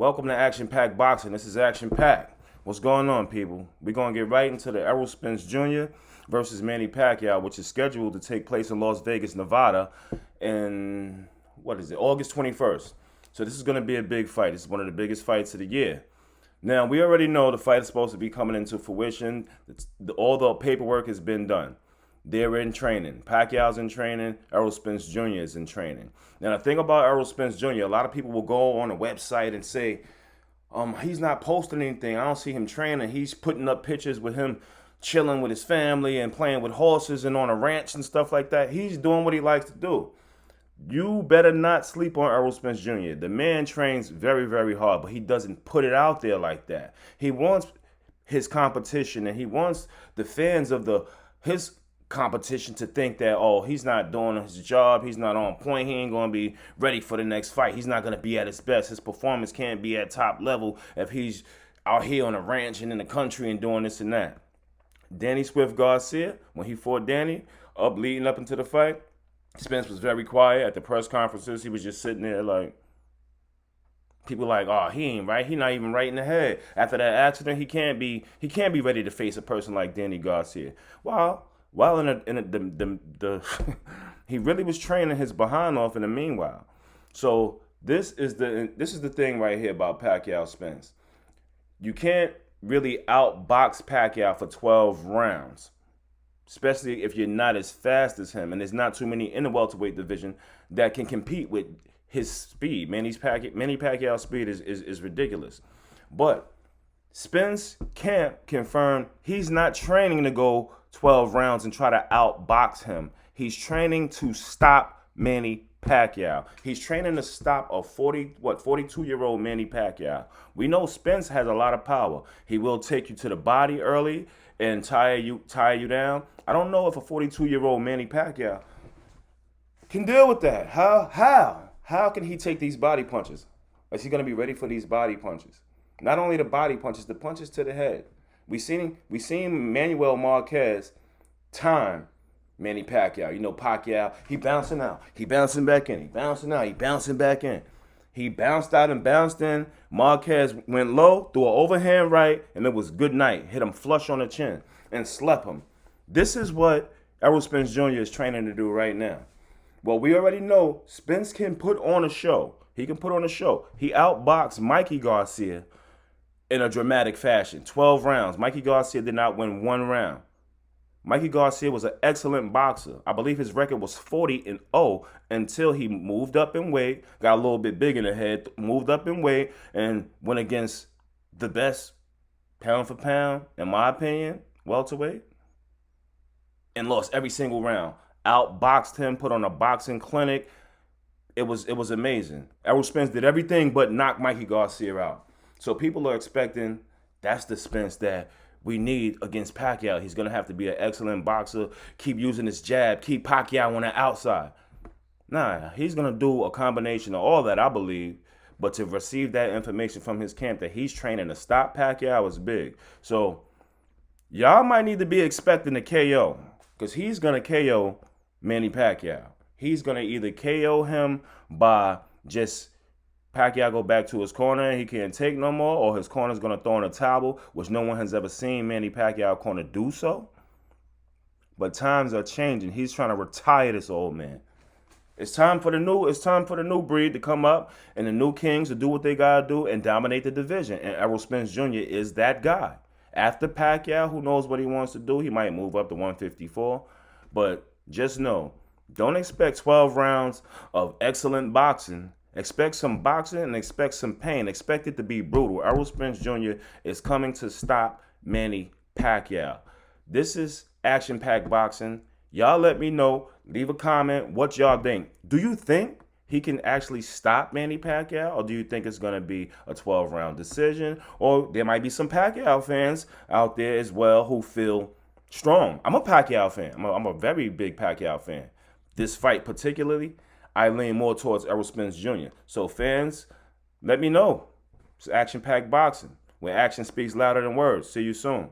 Welcome to Action Pack Boxing. This is Action Pack. What's going on, people? We're going to get right into the Errol Spence Jr. versus Manny Paquiao, which is scheduled to take place in Las Vegas, Nevada in, August 21st. So this is going to be a big fight. It's one of the biggest fights of the year. Now, we already know the fight is supposed to be coming into fruition. All the paperwork has been done. They're in training. Pacquiao's in training. Errol Spence Jr. is in training. Now, the thing about Errol Spence Jr., a lot of people will go on a website and say, he's not posting anything. I don't see him training. He's putting up pictures with him chilling with his family and playing with horses and on a ranch and stuff like that. He's doing what he likes to do. You better not sleep on Errol Spence Jr. The man trains very, very hard, but he doesn't put it out there like that. He wants his competition and he wants the fans of his competition to think that, oh, he's not doing his job, he's not on point, he ain't going to be ready for the next fight, he's not going to be at his best, his performance can't be at top level if he's out here on a ranch and in the country and doing this and that. Danny Swift Garcia, when he fought Danny, leading up into the fight, Spence was very quiet at the press conferences. He was just sitting there like, people like, oh, he ain't right. He not even right in the head. After that accident, he can't be ready to face a person like Danny Garcia. While he really was training his behind off in the meanwhile. So this is the thing right here about Pacquiao Spence. You can't really outbox Pacquiao for 12 rounds, especially if you're not as fast as him, and there's not too many in the welterweight division that can compete with his speed. Manny Pacquiao's speed is ridiculous. But Spence camp confirmed he's not training to go 12 rounds and try to outbox him. He's training to stop Manny Paquiao. He's training to stop a 42-year-old Manny Paquiao. We know Spence has a lot of power. He will take you to the body early and tire you down. I don't know if a 42-year-old Manny Pacquiao can deal with that. How can he take these body punches? Is he going to be ready for these body punches? Not only the body punches, the punches to the head. We seen Manuel Marquez time Manny Pacquiao. You know, Pacquiao, he bouncing out, he bouncing back in, he bouncing out, he bouncing back in. He bounced out and bounced in. Marquez went low, threw an overhand right, and it was good night. Hit him flush on the chin and slept him. This is what Errol Spence Jr. is training to do right now. Well, we already know Spence can put on a show. He can put on a show. He outboxed Mikey Garcia in a dramatic fashion. 12 rounds. Mikey Garcia did not win one round. Mikey Garcia was an excellent boxer. I believe his record was 40-0 until he moved up in weight, got a little bit big in the head, moved up in weight, and went against the best pound for pound, in my opinion, welterweight, and lost every single round. Outboxed him, put on a boxing clinic. It was amazing. Errol Spence did everything but knock Mikey Garcia out. So people are expecting that's the Spence that we need against Pacquiao. He's going to have to be an excellent boxer, keep using his jab, keep Pacquiao on the outside. Nah, he's going to do a combination of all that, I believe. But to receive that information from his camp that he's training to stop Pacquiao is big. So y'all might need to be expecting a KO, because he's going to KO Manny Pacquiao. He's going to either KO him by just Pacquiao go back to his corner and he can't take no more, or his corner's going to throw in a towel, which no one has ever seen Manny Pacquiao corner do so. But times are changing. He's trying to retire this old man. It's time for the new breed to come up and the new kings to do what they got to do and dominate the division. And Errol Spence Jr. is that guy. After Pacquiao, who knows what he wants to do? He might move up to 154. But just know, don't expect 12 rounds of excellent boxing. Expect some boxing and expect some pain. Expect it to be brutal. Errol Spence Jr. is coming to stop Manny Pacquiao. This is Action Pack Boxing. Y'all let me know. Leave a comment what y'all think. Do you think he can actually stop Manny Pacquiao, or do you think it's going to be a 12-round decision? Or there might be some Pacquiao fans out there as well who feel strong. I'm a Pacquiao fan. I'm a very big Pacquiao fan. This fight particularly, I lean more towards Errol Spence Jr. So fans, let me know. It's Action Pack Boxing, where action speaks louder than words. See you soon.